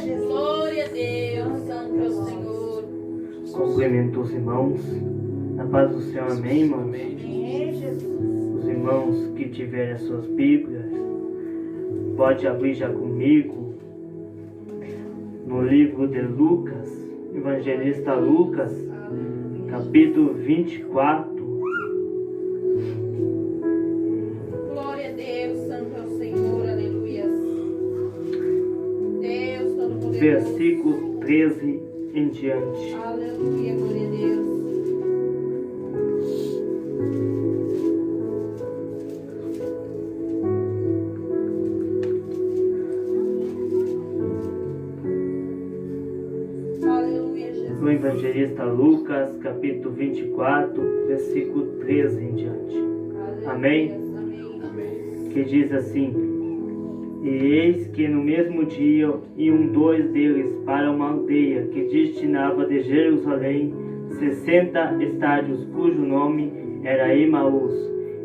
Jesus. Glória a Deus, santo é o Senhor. Cumprimento os irmãos. Na paz do Senhor, amém, irmãos? Amém, Jesus. Os irmãos que tiverem as suas Bíblias, pode abrir já comigo no livro de Lucas, evangelista Lucas, capítulo 24. Glória a Deus, santo é o Senhor, aleluia. Deus Todo-Poderoso. Versículo 13 em diante. Aleluia, glória a Deus. Aleluia, Jesus. No evangelista Lucas, capítulo 24, versículo 13 em diante. Amém? Amém. Que diz assim: E eis que no mesmo dia iam dois deles para uma aldeia que destinava de Jerusalém 60 estádios, cujo nome era Emaús,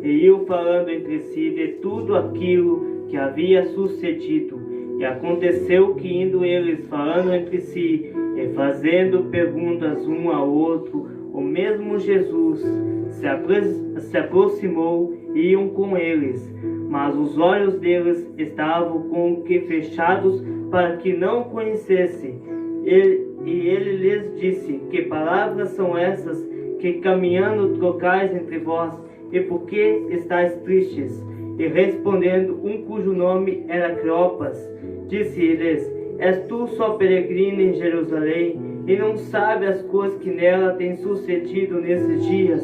e iam falando entre si de tudo aquilo que havia sucedido. E aconteceu que, indo eles falando entre si e fazendo perguntas um ao outro, o mesmo Jesus se aproximou e iam com eles, mas os olhos deles estavam com que fechados para que não o conhecessem. E ele lhes disse: Que palavras são essas que caminhando trocais entre vós? E por que estáis tristes? E respondendo um cujo nome era Cleopas, disse-lhes: És tu só peregrino em Jerusalém, e não sabe as coisas que nela têm sucedido nesses dias?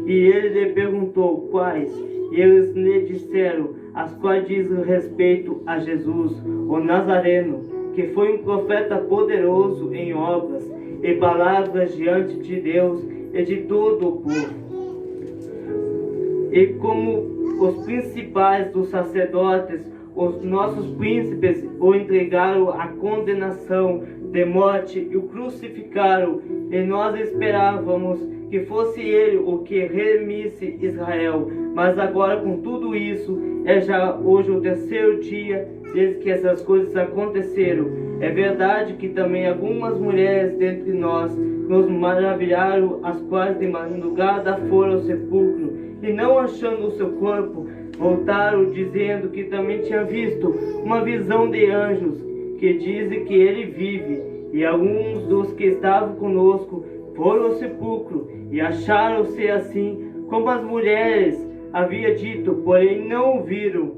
E ele lhe perguntou: Quais? E eles lhe disseram: As quais dizem respeito a Jesus, o Nazareno, que foi um profeta poderoso em obras e palavras diante de Deus e de todo o povo. E como os principais dos sacerdotes, os nossos príncipes o entregaram à condenação de morte e o crucificaram, e nós esperávamos que fosse ele o que remisse Israel. Mas agora, com tudo isso, é já hoje o terceiro dia desde que essas coisas aconteceram. É verdade que também algumas mulheres dentre nós nos maravilharam, as quais de madrugada foram ao sepulcro, e não achando o seu corpo, voltaram dizendo que também tinha visto uma visão de anjos, que dizem que ele vive. E alguns dos que estavam conosco foram ao sepulcro e acharam-se assim como as mulheres havia dito, porém não o viram.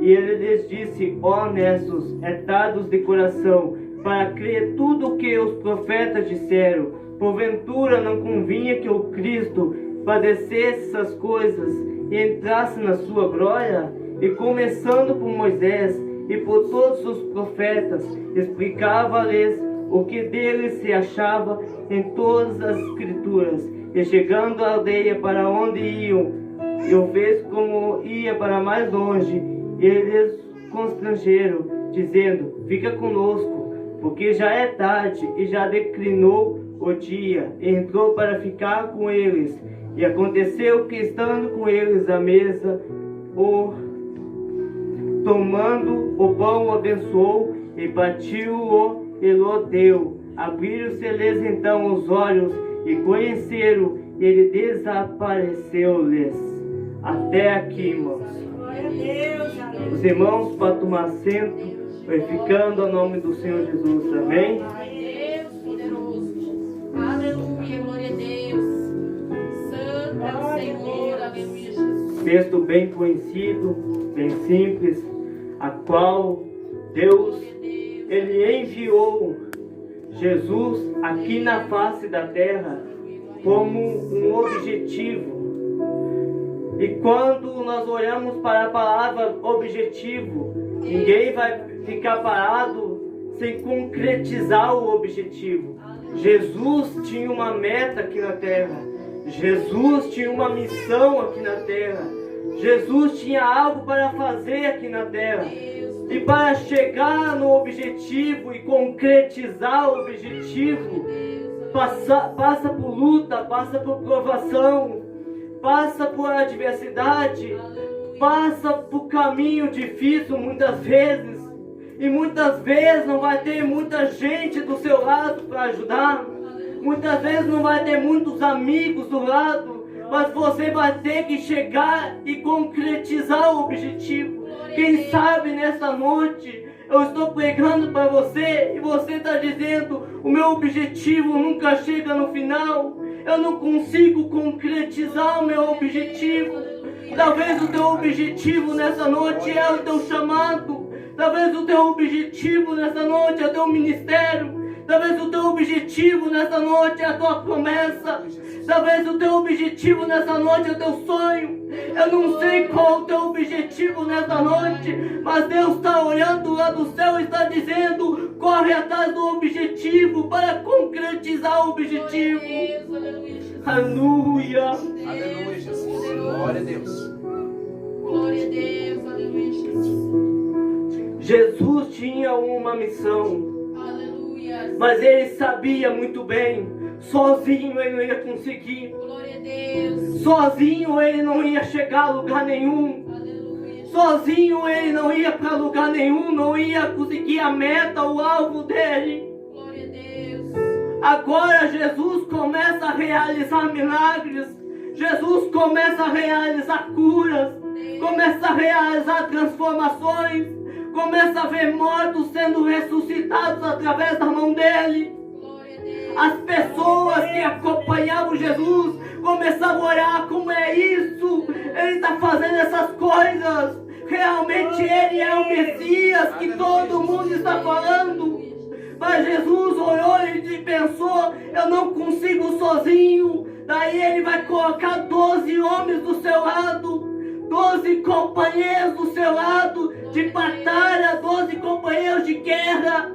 E ele lhes disse: Ó honestos, tardos de coração, para crer tudo o que os profetas disseram. Porventura não convinha que o Cristo padecesse essas coisas e entrasse na sua glória? E começando por Moisés e por todos os profetas, explicava-lhes o que dele se achava em todas as escrituras. E chegando à aldeia para onde iam, eu fez como ia para mais longe, e eles constrangeram, dizendo: Fica conosco, porque já é tarde e já declinou o dia. E entrou para ficar com eles. E aconteceu que, estando com eles à mesa, tomando o pão, o abençoou e partiu-o e lhe deu. Abriram-se-lhes então os olhos e conheceram, e ele desapareceu-lhes. Até aqui, irmãos. Glória a Deus, aleluia. Os irmãos, para tomar assento, glorificando o nome do Senhor Jesus. Amém? Deus poderoso. Aleluia, glória a Deus. Santo é o Senhor, aleluia, Jesus. Texto bem conhecido, bem simples, a qual Deus, Ele enviou Jesus aqui na face da terra como um objetivo. E quando nós olhamos para a palavra objetivo, ninguém vai ficar parado sem concretizar o objetivo. Jesus tinha uma meta aqui na terra. Jesus tinha uma missão aqui na terra. Jesus tinha algo para fazer aqui na terra. E para chegar no objetivo e concretizar o objetivo, passa por luta, passa por provação, passa por adversidade, passa por caminho difícil muitas vezes. E muitas vezes não vai ter muita gente do seu lado para ajudar. Muitas vezes não vai ter muitos amigos do lado. Mas você vai ter que chegar e concretizar o objetivo. Quem sabe nessa noite eu estou pregando para você e você está dizendo: o meu objetivo nunca chega no final. Eu não consigo concretizar o meu objetivo. Talvez o teu objetivo nessa noite é o teu chamado. Talvez o teu objetivo nessa noite é o teu ministério. Talvez o teu objetivo nessa noite é a tua promessa. Talvez o teu objetivo nessa noite é o teu sonho. Eu não sei qual é o teu objetivo nessa noite, mas Deus está olhando lá do céu e está dizendo: corre atrás do objetivo para concretizar o objetivo. Aleluia. Aleluia, Jesus. Glória a Deus. Glória a Deus, aleluia, Jesus. Jesus tinha uma missão, Aleluia. mas ele sabia muito bem, sozinho ele não ia conseguir. Glória a Deus. Sozinho ele não ia chegar a lugar nenhum. Aleluia. Sozinho ele não ia para lugar nenhum, não ia conseguir a meta, o alvo dele. Glória a Deus. Agora Jesus começa a realizar milagres. Jesus começa a realizar curas. Começa a realizar transformações. Começa a ver mortos sendo ressuscitados através da mão dele. Glória a Deus. As pessoas que acompanhavam Jesus começavam a olhar: como é isso? Ele está fazendo essas coisas. Realmente ele é o Messias que todo mundo está falando. Mas Jesus olhou e pensou: eu não consigo sozinho. Daí ele vai colocar 12 homens do seu lado, 12 companheiros do seu lado de batalha, 12 companheiros de guerra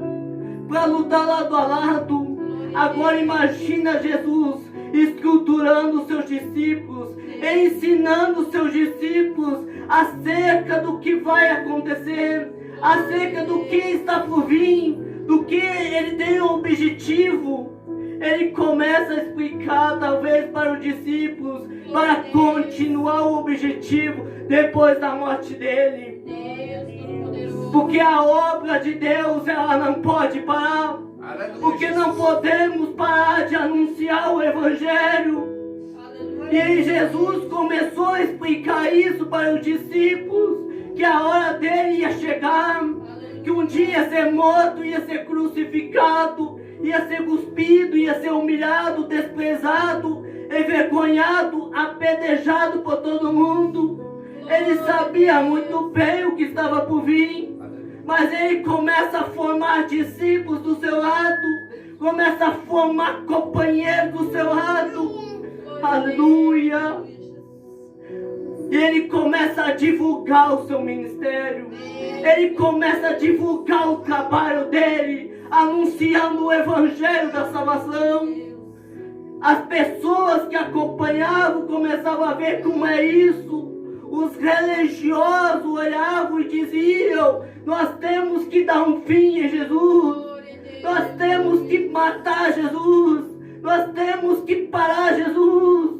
para lutar lado a lado. Agora imagina Jesus estruturando os seus discípulos, ensinando os seus discípulos acerca do que vai acontecer, acerca do que está por vir, do que ele tem um objetivo. Ele começa a explicar talvez para os discípulos, para continuar o objetivo depois da morte dele. Porque a obra de Deus, ela não pode parar. Porque não podemos parar de anunciar o Evangelho. E aí Jesus começou a explicar isso para os discípulos, que a hora dele ia chegar, que um dia ia ser morto, ia ser crucificado, ia ser cuspido, ia ser humilhado, desprezado, envergonhado, apedrejado por todo mundo. Ele sabia muito bem o que estava por vir, mas ele começa a formar discípulos do seu lado, começa a formar companheiros do seu lado. Aleluia. E ele começa a divulgar o seu ministério. Ele começa a divulgar o trabalho dele, anunciando o Evangelho da salvação. As pessoas que acompanhavam começavam a ver como é isso. Os religiosos olhavam e diziam: nós temos que dar um fim em Jesus. Nós temos que matar Jesus. Nós temos que parar Jesus.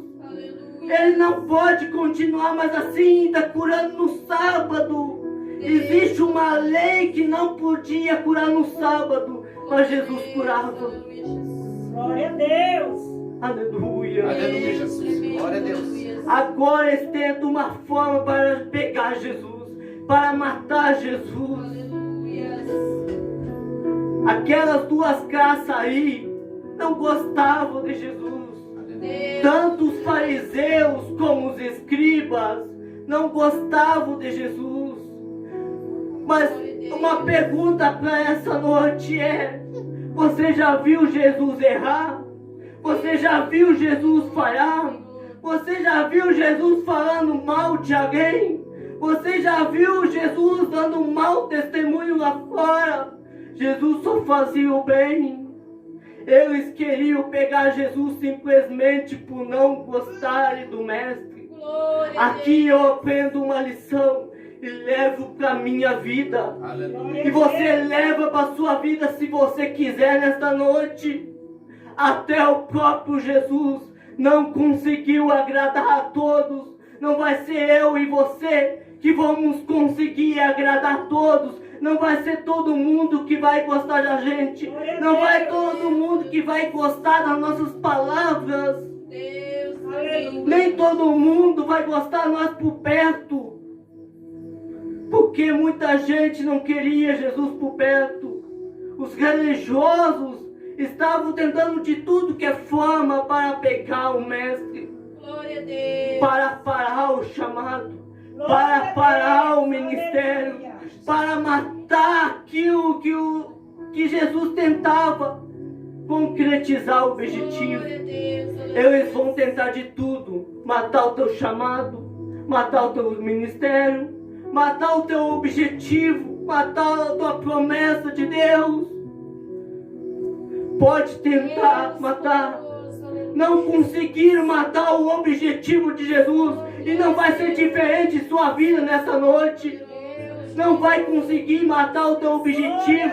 Ele não pode continuar mais assim, está curando no sábado. Existe uma lei que não podia curar no sábado, mas Jesus curava. Glória a Deus. Aleluia. Aleluia, Jesus. Glória a Deus. Agora eles tentam uma forma para pegar Jesus, para matar Jesus. Aquelas duas caças aí não gostavam de Jesus. Tanto os fariseus como os escribas não gostavam de Jesus. Mas uma pergunta para essa noite é: você já viu Jesus errar? Você já viu Jesus falhar? Você já viu Jesus falando mal de alguém? Você já viu Jesus dando um mau testemunho lá fora? Jesus só fazia o bem. Eles queriam pegar Jesus simplesmente por não gostarem do Mestre. Aqui eu aprendo uma lição e levo para minha vida. Aleluia. E você leva para sua vida se você quiser nesta noite. Até o próprio Jesus não conseguiu agradar a todos. Não vai ser eu e você que vamos conseguir agradar a todos Não vai ser todo mundo que vai gostar da gente. Não vai todo mundo que vai gostar das nossas palavras. Deus, Nem todo mundo vai gostar de nós por perto. Porque muita gente não queria Jesus por perto. Os religiosos estavam tentando de tudo que é forma para pegar o mestre, glória a Deus. para parar o chamado, para parar o ministério, para matar aquilo que Jesus tentava concretizar o objetivo. Glória a Deus. Eles vão tentar de tudo: matar o teu chamado, matar o teu ministério, matar o teu objetivo, matar a tua promessa de Deus. Pode tentar matar, não conseguir matar o objetivo de Jesus, e não vai ser diferente em sua vida nessa noite. Não vai conseguir matar o teu objetivo.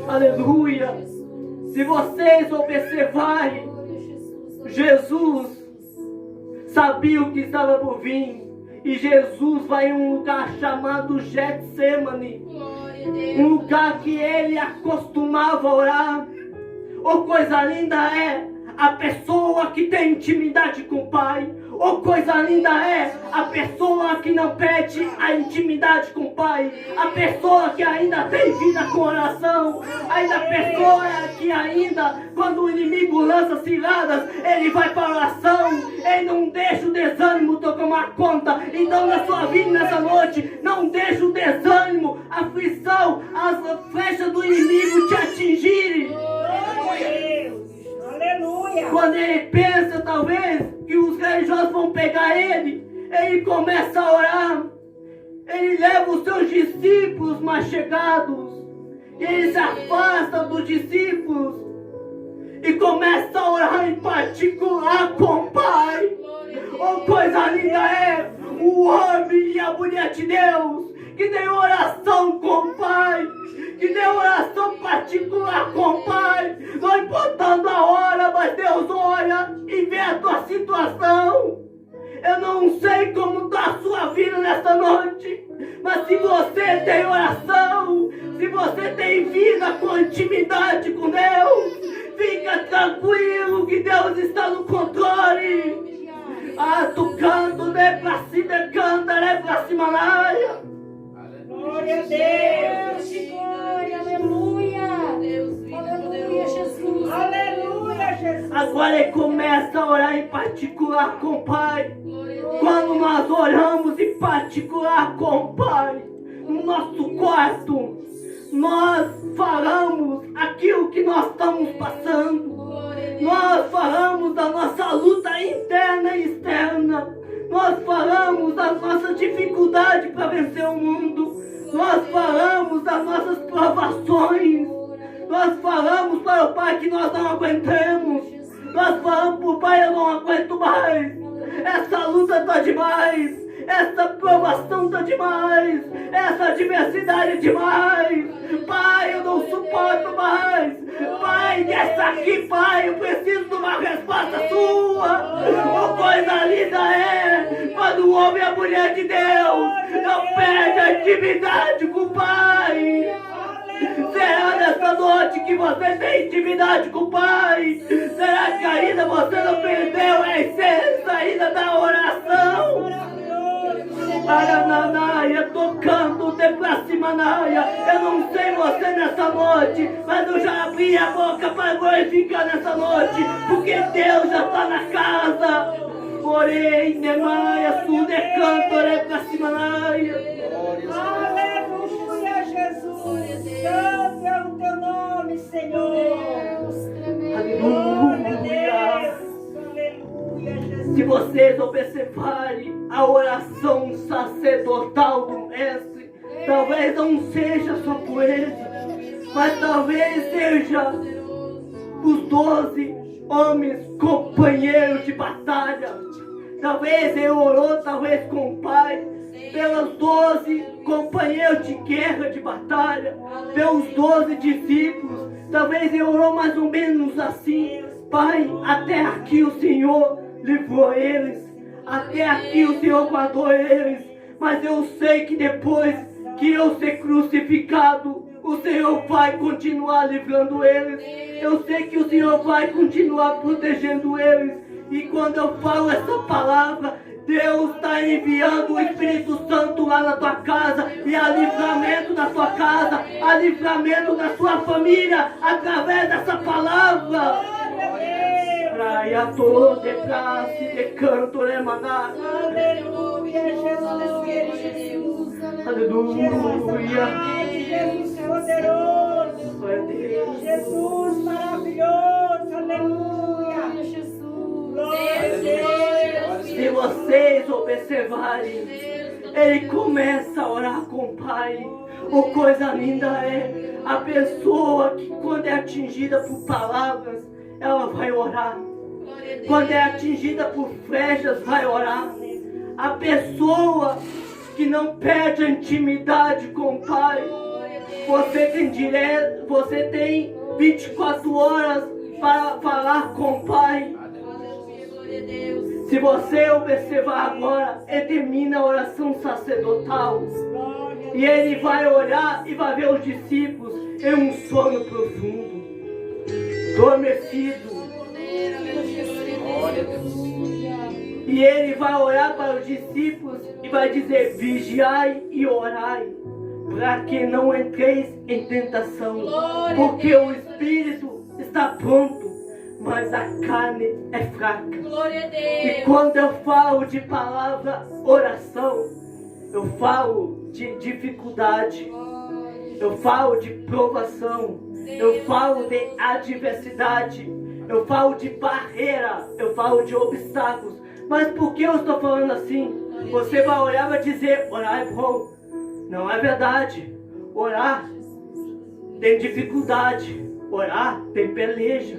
Aleluia. Se vocês observarem, Jesus sabia o que estava por vir. E Jesus vai em um lugar chamado Getsemane, um lugar que ele acostumava a orar. Oh, coisa linda é a pessoa que tem intimidade com o Pai. Oh, coisa linda é a pessoa que não perde a intimidade com o Pai. A pessoa que ainda tem vida com oração. Ainda a pessoa que ainda, quando o inimigo lança ciladas, ele vai para a oração. Ele não deixa o desânimo tomar conta. Então na sua vida nessa noite, não deixa o desânimo, a aflição, as flechas do inimigo te atingirem. Aleluia. Quando ele pensa, talvez, que os religiosos vão pegar ele começa a orar. Ele leva os seus discípulos mais chegados. E ele se afasta dos discípulos. E começa a orar em particular com o Pai. Oh, coisa linda é o homem e a mulher de Deus que tem oração com o Pai, que tem oração particular com o Pai, não importando a hora, mas Deus olha e vê a tua situação. Eu não sei como está a sua vida nesta noite, mas se você tem oração, se você tem vida com intimidade com Deus, fica tranquilo que Deus está no controle. Ah, tu canta, né, pra cima, canta, né, pra cima, laia. Glória a Deus. Glória, aleluia. Deus vivo, aleluia, Jesus. Aleluia, Jesus. Agora ele começa a orar em particular com o Pai. Quando nós oramos em particular com o Pai, no nosso quarto, nós falamos aquilo que nós estamos passando. Nós falamos da nossa luta interna e externa. Nós falamos das nossas dificuldades para vencer o mundo. Nós falamos das nossas provações. Nós falamos para o Pai que nós não aguentamos. Nós falamos para o Pai: eu não aguento mais. Essa luta está demais. Essa provação está demais. Essa adversidade é demais. Pai, eu não suporto mais. Pai, desce aqui, Pai. Eu preciso de uma resposta sua. Oh, coisa linda é quando o homem e a mulher de Deus não perdem a intimidade com o Pai. Será nessa noite que você tem intimidade com o Pai? Será que ainda você não perdeu a essência ainda da oração? Arananaia, tocando de pra cima, naia. Eu não sei você nessa noite, mas eu já abri a boca para glorificar nessa noite, porque Deus já está na casa. Porém, Nemaia, tudo é canto, é pra cima, naia. Aleluia, Jesus. Santo é o teu nome, Senhor. Glória a Deus. Aleluia, Jesus. Se vocês observarem a oração sacerdotal do Mestre, talvez não seja só por ele, mas talvez seja os 12 homens companheiros de batalha. Talvez ele orou, talvez com o Pai, pelos 12 companheiros de guerra, de batalha, pelos 12 discípulos. Talvez ele orou mais ou menos assim: Pai, até aqui o Senhor livrou eles, até aqui o Senhor guardou eles, mas eu sei que depois que eu ser crucificado, o Senhor vai continuar livrando eles. Eu sei que o Senhor vai continuar protegendo eles. E quando eu falo essa palavra, Deus está enviando o Espírito Santo lá na tua casa. E há livramento na tua casa, há livramento na sua família, através dessa palavra. Praia toda de praça de canto remanar. Aleluia, Jesus. Aleluia. Jesus poderoso. Jesus maravilhoso. Aleluia. Glória a Deus. Se vocês observarem, ele começa a orar com o Pai. Oh, coisa linda é a pessoa que, quando é atingida por palavras, ela vai orar. Quando é atingida por flechas, vai orar. A pessoa que não perde a intimidade com o Pai, você tem 24 horas para falar com o Pai. Se você observar agora, ele termina a oração sacerdotal. E ele vai olhar e vai ver os discípulos em um sono profundo, adormecido. Glória a Deus. E ele vai olhar para os discípulos e vai dizer: vigiai e orai, para que não entreis em tentação. Porque o espírito está pronto, mas a carne é fraca. E quando eu falo de palavra oração, eu falo de dificuldade, eu falo de provação, eu falo de adversidade, eu falo de barreira, eu falo de obstáculos. Mas por que eu estou falando assim? Você vai olhar e vai dizer: orar é bom. Não é verdade. Orar tem dificuldade, orar tem peleja,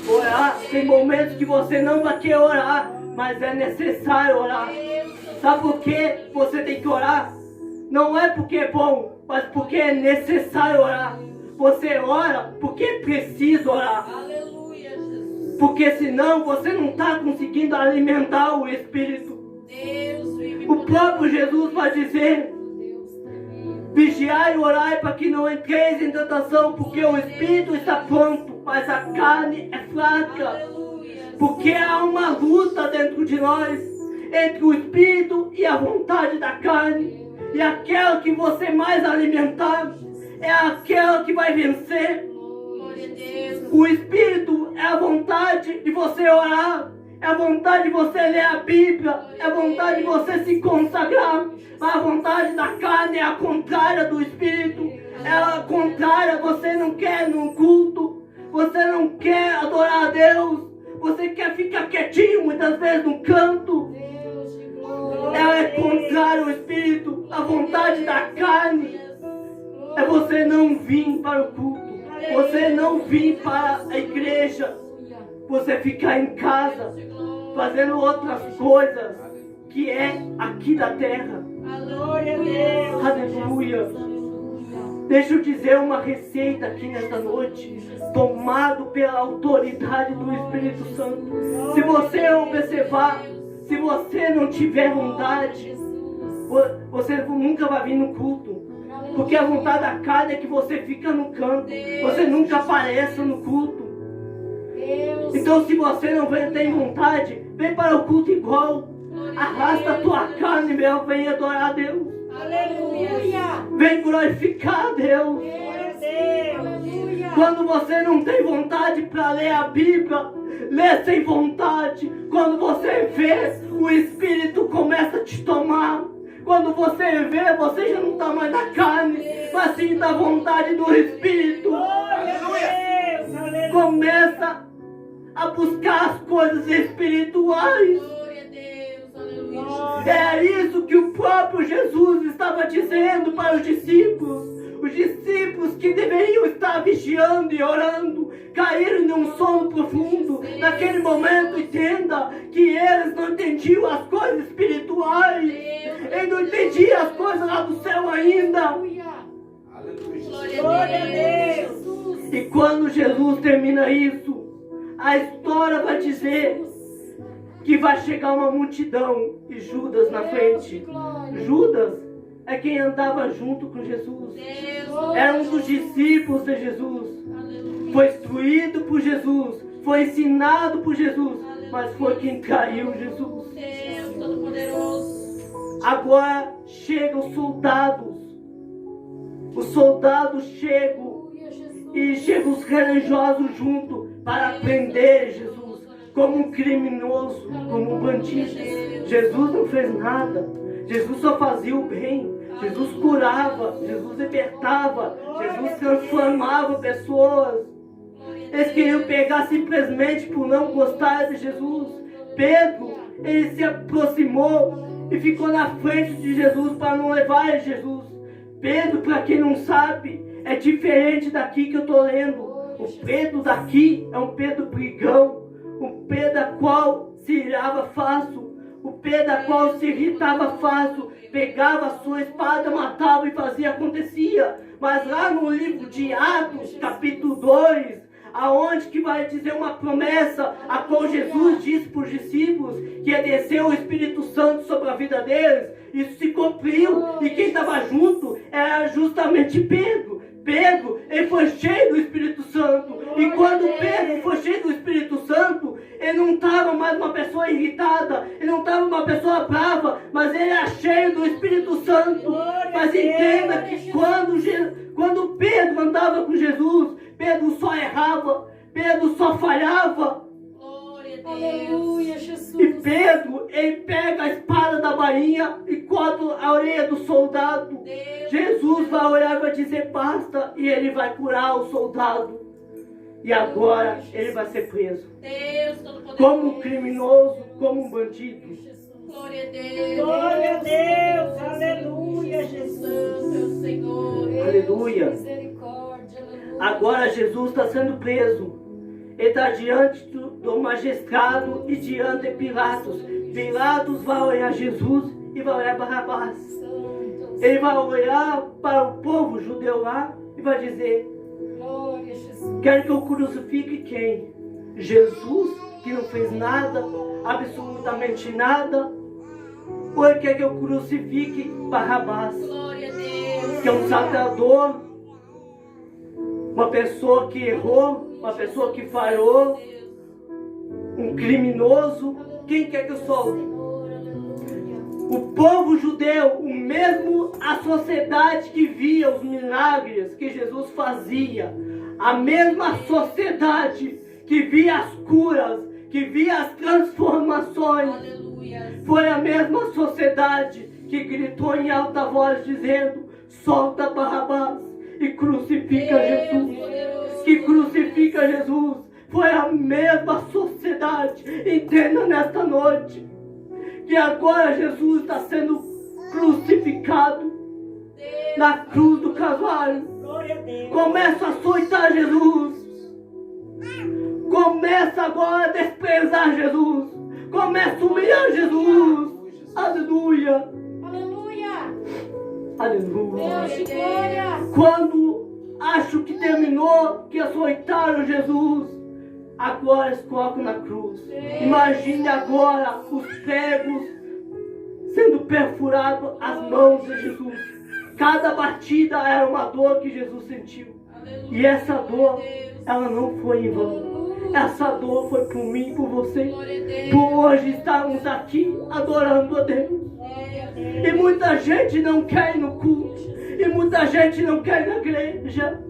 orar tem momentos que você não vai querer orar, mas é necessário orar. Sabe por que você tem que orar? Não é porque é bom, mas porque é necessário orar. Você ora porque precisa orar. Aleluia, Jesus. Porque senão você não está conseguindo alimentar o Espírito. Deus vive O próprio Jesus vai dizer: vigiai e orai para que não entreis em tentação, porque o Espírito está pronto, mas a carne é fraca. Aleluia. Porque há uma luta dentro de nós, entre o Espírito e a vontade da carne. E aquela que você mais alimentar é aquela que vai vencer. Glória a Deus. O Espírito é a vontade de você orar, é a vontade de você ler a Bíblia, é a vontade de você se consagrar. Mas a vontade da carne é a contrária do Espírito. Ela é contrária, você não quer num culto, você não quer adorar a Deus, você quer ficar quietinho muitas vezes no canto. Ela é contrária ao Espírito. A vontade da carne é você não vir para o culto, você não vir para a igreja, você ficar em casa fazendo outras coisas que é aqui da terra. Glória a Deus. Aleluia. Deixa eu dizer uma receita aqui nesta noite, tomado pela autoridade do Espírito Santo. Se você observar, se você não tiver vontade, você nunca vai vir no culto. Porque a vontade da carne é que você fica no canto, você nunca apareça no culto. Então, se você não tem vontade, vem para o culto igual. Arrasta a tua carne, meu, vem adorar a Deus. Aleluia. Vem glorificar a Deus. Glória a Deus. Quando você não tem vontade para ler a Bíblia, lê sem vontade. Quando você vê, o Espírito começa a te tomar. Quando você vê, você já não está mais na carne, mas sim da vontade do Espírito. Glória a Deus. Aleluia. Começa a buscar as coisas espirituais. Glória a Deus. Aleluia. É isso que o próprio Jesus estava dizendo para os discípulos. Os discípulos que deveriam estar vigiando e orando, caíram num sono profundo. Naquele momento, entenda que eles não entendiam as coisas espirituais. Eles não entendiam as coisas lá do céu ainda. Aleluia. Glória a Deus. E quando Jesus termina isso, a história vai dizer que vai chegar uma multidão e Judas na frente. Judas é quem andava junto com Jesus. Deus, Era um dos discípulos de Jesus. aleluia. Foi instruído por Jesus. Foi ensinado por Jesus. Mas foi quem traiu Jesus. Deus Todo-Poderoso. Agora chegam os soldados. Os soldados chegam. E chegam os religiosos junto para prender Jesus como um criminoso, como um bandido. Jesus não fez nada. Jesus só fazia o bem. Jesus curava, Jesus libertava, Jesus transformava pessoas. Eles queriam pegar simplesmente por não gostar de Jesus. Pedro, ele se aproximou e ficou na frente de Jesus para não levar Jesus. Pedro, para quem não sabe, é diferente daqui que eu estou lendo. O Pedro daqui é um Pedro brigão, um Pedro a qual se irava fácil, o Pedro a qual se irritava fácil, pegava a sua espada, matava e fazia, acontecia. Mas lá no livro de Atos, capítulo 2, aonde que vai dizer uma promessa, a qual Jesus disse para os discípulos, que ia descer o Espírito Santo sobre a vida deles, isso se cumpriu, e quem estava junto era justamente Pedro. Pedro, ele foi cheio do Espírito Santo, e quando Pedro foi cheio do Espírito Santo, ele não estava mais uma pessoa irritada, ele não estava uma pessoa brava, mas ele era cheio do Espírito Santo. Mas entenda que quando Pedro andava com Jesus, Pedro só errava, Pedro só falhava. Glória a Deus. Aleluia, Jesus. E Pedro, ele pega a espada da bainha e corta a orelha do soldado. Deus. Jesus vai olhar e vai dizer basta, e ele vai curar o soldado. E agora ele vai ser preso. Deus Todo-Poderoso. Como um criminoso, como um bandido. Glória a Deus. Glória a Deus. Aleluia, Jesus. Santo é o Senhor. Aleluia. Misericórdia, aleluia. Agora Jesus está sendo preso. Ele está diante do magistrado e diante de Pilatos. Pilatos vai olhar Jesus e vai olhar Barrabás. Santo. Ele vai olhar para o povo judeu lá e vai dizer: Glória, Jesus. quero que eu crucifique quem? Jesus, que não fez nada, absolutamente nada? Ou ele quer que eu crucifique Barrabás, Glória a Deus. que é um salteador, uma pessoa que errou, uma pessoa que falhou, um criminoso? Quem quer que eu solte? Senhor, aleluia. O povo judeu, o mesmo a sociedade que via os milagres que Jesus fazia, a mesma sociedade que via as curas, que via as transformações, Aleluia. foi a mesma sociedade que gritou em alta voz dizendo: solta Barrabás e crucifica Jesus. Que crucifica Jesus. Foi a mesma sociedade. Entenda nesta noite que agora Jesus está sendo crucificado na cruz do Calvário. Glória a Deus. Começa a açoitar Jesus. Começa agora a desprezar Jesus. Começa a humilhar Jesus. Aleluia. Aleluia. Aleluia. Deus de glória. Quando acho que terminou, que açoitaram Jesus, agora eles colocam na cruz. Imagine agora os pregos sendo perfurados as mãos de Jesus. Cada batida era uma dor que Jesus sentiu. Aleluia. E essa dor, Glória a Deus. ela não foi em vão. Essa dor foi por mim, por você. Glória a Deus. Por hoje estarmos aqui adorando a Deus. Glória a Deus. E muita gente não quer ir no culto. E muita gente não quer ir na igreja.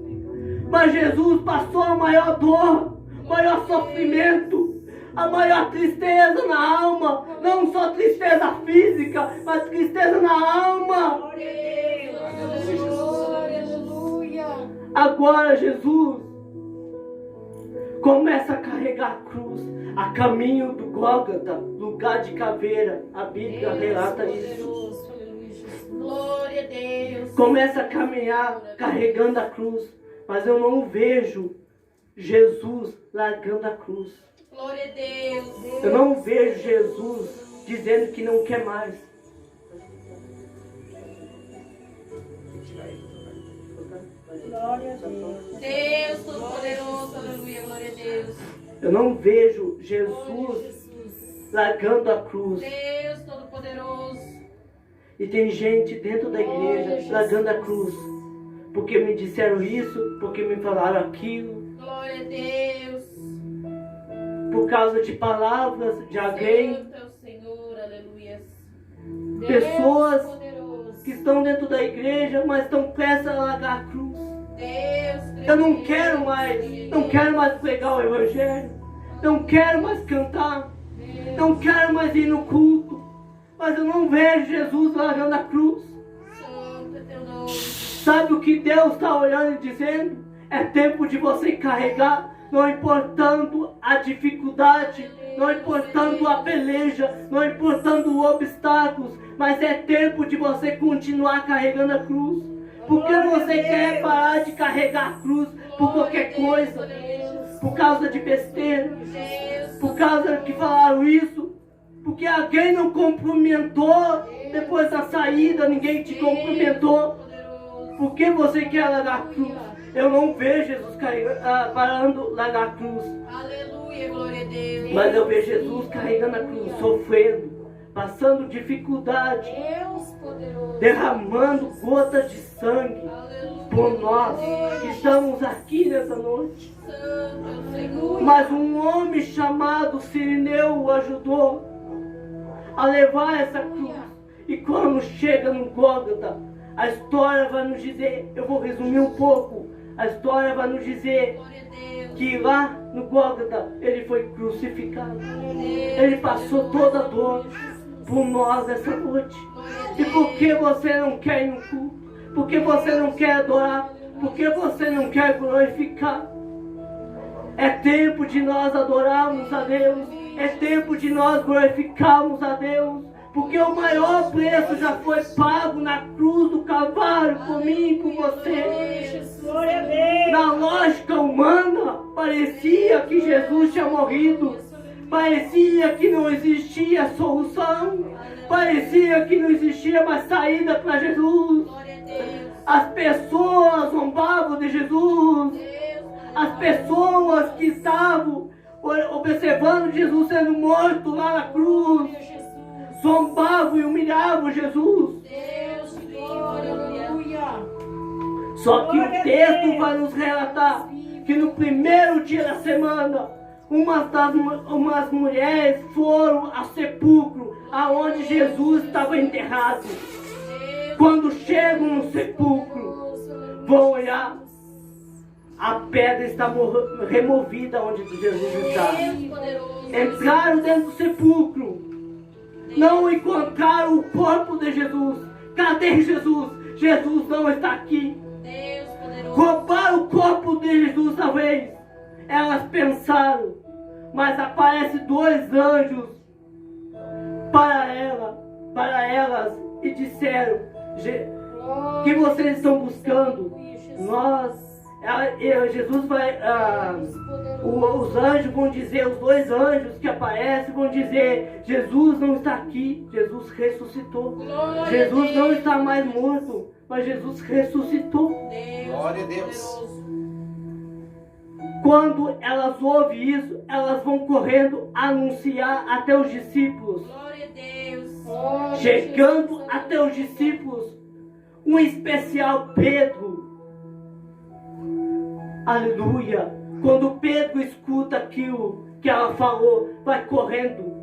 Mas Jesus passou a maior dor, o maior sofrimento, a maior tristeza na alma. Não só tristeza física, mas tristeza na alma. Glória a Deus. Glória, aleluia. Agora Jesus começa a carregar a cruz a caminho do Gólgota, lugar de caveira. A Bíblia relata isso. Poderoso, aleluia, Jesus. Glória a Deus. Começa a caminhar carregando a cruz, mas eu não vejo Jesus largando a cruz. Glória a Deus. Eu não vejo Jesus dizendo que não quer mais. Glória a Deus. Deus Todo-Poderoso. Aleluia. Glória a Deus. Eu não vejo Glória a Jesus Jesus. largando a cruz. Deus Todo-Poderoso. E tem gente dentro da igreja largando a cruz. Porque me disseram isso, porque me falaram aquilo. Glória a Deus. Por causa de palavras de alguém. Santo é o Senhor, aleluia. Pessoas poderoso. que estão dentro da igreja, mas estão prestes a largar a cruz. Deus, Eu não quero mais pregar o evangelho. Não quero mais cantar. Não quero mais ir no culto. Mas eu não vejo Jesus largando a cruz. Santo é teu nome. Sabe o que Deus está olhando e dizendo? É tempo de você carregar, não importando a dificuldade, não importando a peleja, não importando os obstáculos, mas é tempo de você continuar carregando a cruz. Porque você quer parar de carregar a cruz por qualquer coisa, por causa de besteira, por causa que falaram isso, porque alguém não cumprimentou depois da saída, ninguém te cumprimentou. Por que você quer largar a cruz? Eu não vejo Jesus parando largar a cruz. Aleluia, glória a Deus. Mas eu vejo Jesus carregando a cruz, sofrendo, passando dificuldade, Deus poderoso. derramando gotas de sangue por nós que estamos aqui nessa noite. Santo é o Senhor. Mas um homem chamado Cirineu o ajudou a levar essa cruz. E quando chega no Gólgota, a história vai nos dizer, eu vou resumir um pouco, a história vai nos dizer Glória a Deus. que lá no Gólgota ele foi crucificado. Ele passou toda a dor por nós essa noite. E por que você não quer ir no culto? Por que você não quer adorar? Por que você não quer glorificar? É tempo de nós adorarmos a Deus. É tempo de nós glorificarmos a Deus. Porque o maior preço já foi pago na cruz do Calvário por mim e por você. Glória a Deus. Na lógica humana, parecia que Jesus tinha morrido. Parecia que não existia solução. Parecia que não existia mais saída para Jesus. Glória a Deus. As pessoas zombavam de Jesus. As pessoas que estavam observando Jesus sendo morto lá na cruz zombavam e humilhavam Jesus. Deus, glória, aleluia. Só que o texto vai nos relatar que no primeiro dia da semana, umas mulheres foram ao sepulcro aonde Jesus estava enterrado. Quando chegam no sepulcro, vão olhar, a pedra está removida onde Jesus está. Deus poderoso. Entraram dentro do sepulcro, não encontraram o corpo de Jesus. Cadê Jesus? Jesus não está aqui. Deus poderoso. Roubaram o corpo de Jesus talvez. Elas pensaram, mas aparecem 2 anjos para elas e disseram: o que vocês estão buscando? Jesus vai, os anjos vão dizer, os 2 anjos que aparecem vão dizer: Jesus não está aqui, Jesus ressuscitou. Glória Jesus a não Deus. está mais morto, mas Jesus ressuscitou. Glória a Deus. Poderoso. Quando elas ouvem isso, elas vão correndo anunciar até os discípulos. Glória a Deus. Chegando até os discípulos, um especial Pedro. Aleluia. Quando Pedro escuta aquilo que ela falou, vai correndo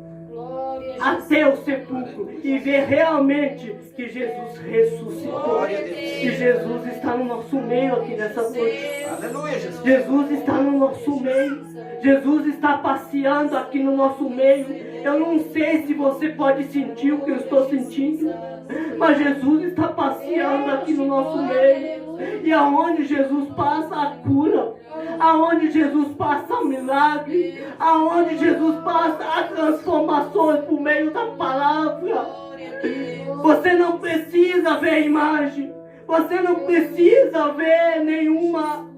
até o sepulcro e vê realmente que Jesus ressuscitou. Glória a Deus. Que Jesus está no nosso meio aqui nessa noite. Aleluia, Jesus. Jesus está no nosso meio. Jesus está passeando aqui no nosso meio. Eu não sei se você pode sentir o que eu estou sentindo, mas Jesus está passeando aqui no nosso meio. E aonde Jesus passa a cura, aonde Jesus passa o milagre, aonde Jesus passa a transformação por meio da palavra. Glória a Deus. Você não precisa ver imagem, você não precisa ver nenhuma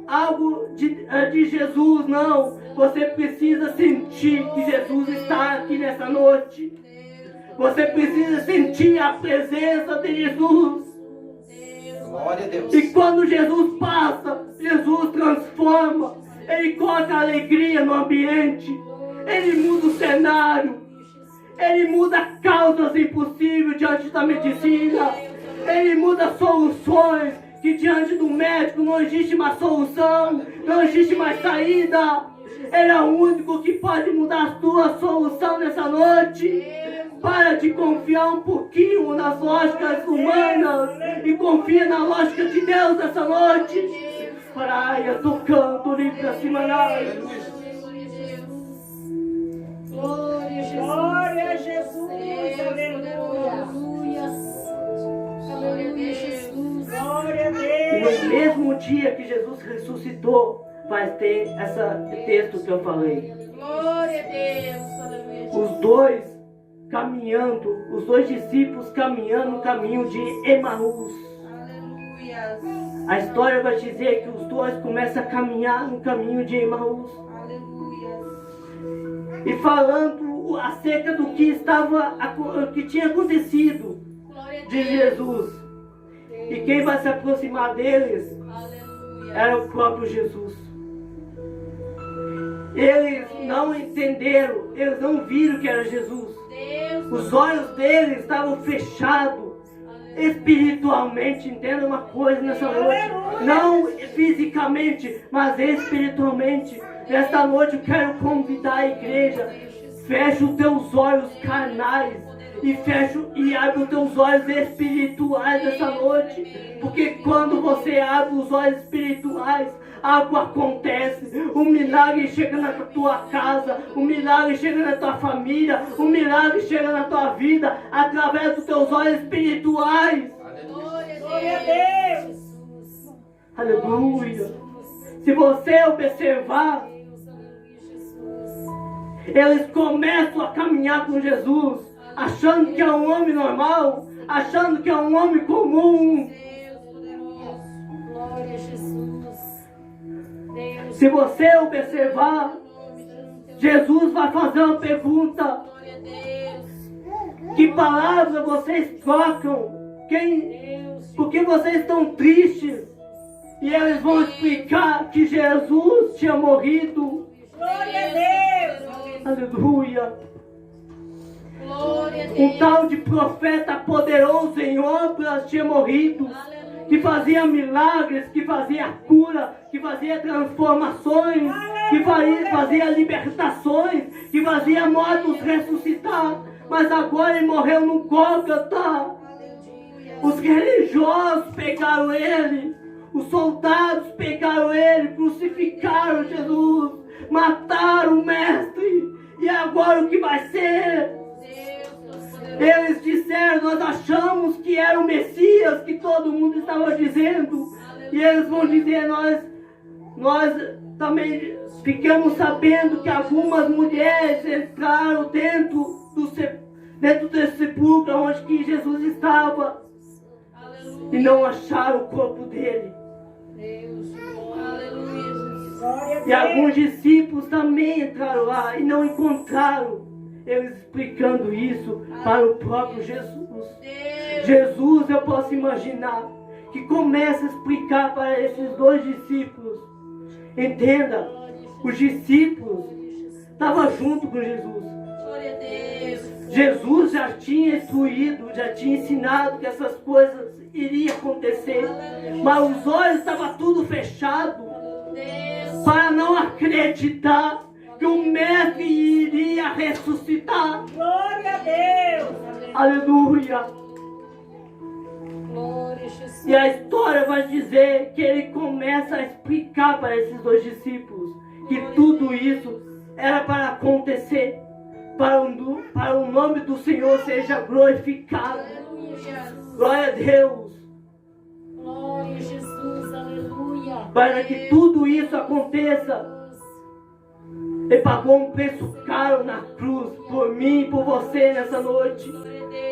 algo de Jesus, não. Você precisa sentir que Jesus está aqui nessa noite. Você precisa sentir a presença de Jesus. Glória a Deus. E quando Jesus passa, Jesus transforma. Ele coloca alegria no ambiente. Ele muda o cenário. Ele muda causas impossíveis diante da medicina. Ele muda soluções que diante do médico não existe mais solução, não existe mais saída. Ele é o único que pode mudar a tua solução nessa noite. Para de confiar um pouquinho nas lógicas humanas e confia na lógica de Deus nessa noite. Praia, tocando, livre pra cima. Glória a Jesus. Aleluia. Glória a E Deus. no mesmo dia que Jesus ressuscitou, vai ter esse texto que eu falei. Glória a Deus. Aleluia. Os dois caminhando, os dois discípulos caminhando no caminho de Emaús. Aleluia. A história vai dizer que os dois começam a caminhar no caminho de Emaús. Aleluia. E falando acerca do que tinha acontecido Glória a de Deus. Jesus. E quem vai se aproximar deles Aleluia. era o próprio Jesus. Eles não entenderam, eles não viram que era Jesus. Deus. Os olhos deles estavam fechados espiritualmente. Entenda uma coisa nessa noite, não fisicamente, mas espiritualmente. Nesta noite eu quero convidar a igreja: fecha os teus olhos carnais e abre os teus olhos espirituais nessa noite, porque quando você abre os olhos espirituais, algo acontece. Um milagre chega na tua casa, um milagre chega na tua família, um milagre chega na tua vida através dos teus olhos espirituais. Glória a Deus. Aleluia. Se você observar, eles começam a caminhar com Jesus, achando que é um homem normal, achando que é um homem comum. Glória a Jesus. Deus. Se você observar, Jesus vai fazer uma pergunta: Glória a Deus. que palavra vocês trocam? Por que vocês estão tristes? E eles vão explicar que Jesus tinha morrido. Glória a Deus. Aleluia. Glória a Deus. Um tal de profeta poderoso em obras tinha morrido, que fazia milagres, que fazia cura, que fazia transformações, que fazia libertações, que fazia mortos ressuscitar. Mas agora ele morreu no Gólgota. Os religiosos pegaram ele, os soldados pegaram ele, crucificaram Jesus, mataram o mestre. E agora o que vai ser? Eles disseram: nós achamos que era o Messias, que todo mundo estava dizendo. E eles vão dizer: nós também ficamos sabendo que algumas mulheres entraram dentro desse sepulcro onde que Jesus estava e não acharam o corpo dele. Glória a E alguns Deus. discípulos também entraram lá e não encontraram. Eles explicando isso para o próprio Jesus. Jesus, eu posso imaginar, que começa a explicar para esses dois discípulos. Entenda, os discípulos estavam junto com Jesus. Glória a Deus. Jesus já tinha instruído, já tinha ensinado que essas coisas iriam acontecer. Mas os olhos estavam tudo fechados para não acreditar que o mestre iria ressuscitar. Glória a Deus. Aleluia. Glória a Jesus. E a história vai dizer que ele começa a explicar para esses dois discípulos que tudo isso era para acontecer, para o nome do Senhor seja glorificado. Glória a Deus. Glória a Jesus. Aleluia. Para que tudo isso aconteça, ele pagou um preço caro na cruz por mim e por você nessa noite.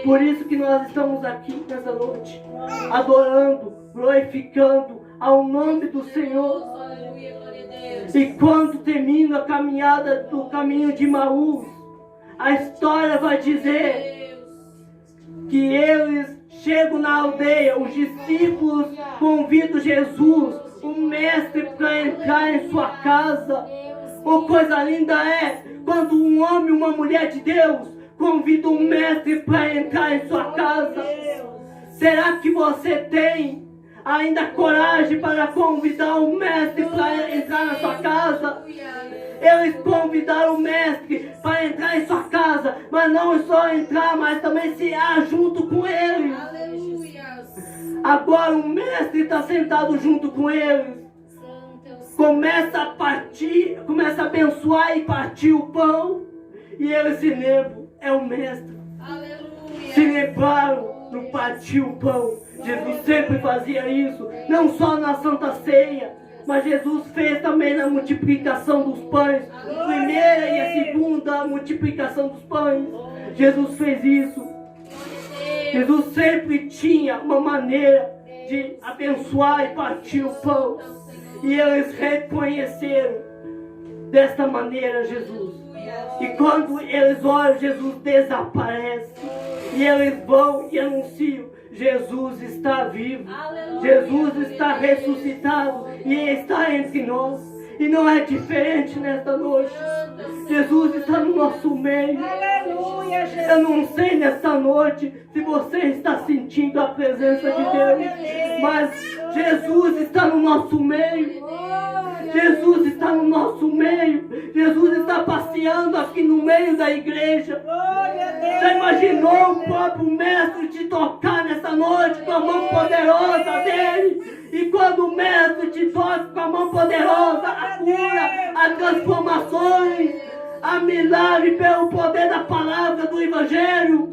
Por isso que nós estamos aqui nessa noite, adorando, glorificando ao nome do Senhor. Aleluia. Glória a Deus. E quando termina a caminhada do caminho de Emaús, a história vai dizer que eles chegam na aldeia, os discípulos convidam Jesus, o mestre, para entrar em sua casa. Uma coisa linda é quando um homem e uma mulher de Deus convida um mestre para entrar em sua casa? Será que você tem ainda coragem para convidar o mestre para entrar na sua casa? Eles convidaram o mestre para entrar em sua casa, mas não só entrar, mas também cear junto com ele. Agora o mestre está sentado junto com eles. Começa a partir, começa a abençoar e partir o pão. E eles se lembram, é o mestre. Se lembraram no partir o pão. Jesus sempre fazia isso, não só na Santa Ceia, mas Jesus fez também na multiplicação dos pães. A primeira e a segunda multiplicação dos pães. Jesus fez isso. Jesus sempre tinha uma maneira de abençoar e partir o pão. E eles reconheceram desta maneira Jesus. E quando eles olham, Jesus desaparece. E eles vão e anunciam: Jesus está vivo. Jesus está ressuscitado e está entre nós. E não é diferente nesta noite. Jesus está no nosso meio. Aleluia, Jesus. Eu não sei nesta noite se você está sentindo a presença de Deus, mas Jesus está no nosso meio. Jesus está no nosso meio. Jesus está passeando aqui no meio da igreja. Já imaginou o próprio mestre te tocar nessa noite com a mão poderosa dele? E quando o mestre te toca com a mão poderosa, a cura, as transformações, a milagre pelo poder da palavra do Evangelho.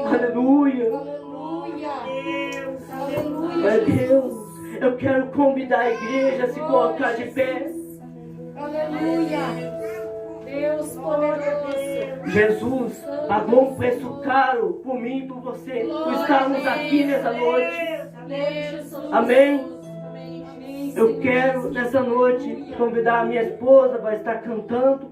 Aleluia. Meu Deus, eu quero convidar a igreja a se colocar de pé. Aleluia. Deus poderoso. Jesus pagou um preço caro por mim e por você, por estarmos aqui nessa noite. Amém? Eu quero nessa noite convidar a minha esposa para estar cantando.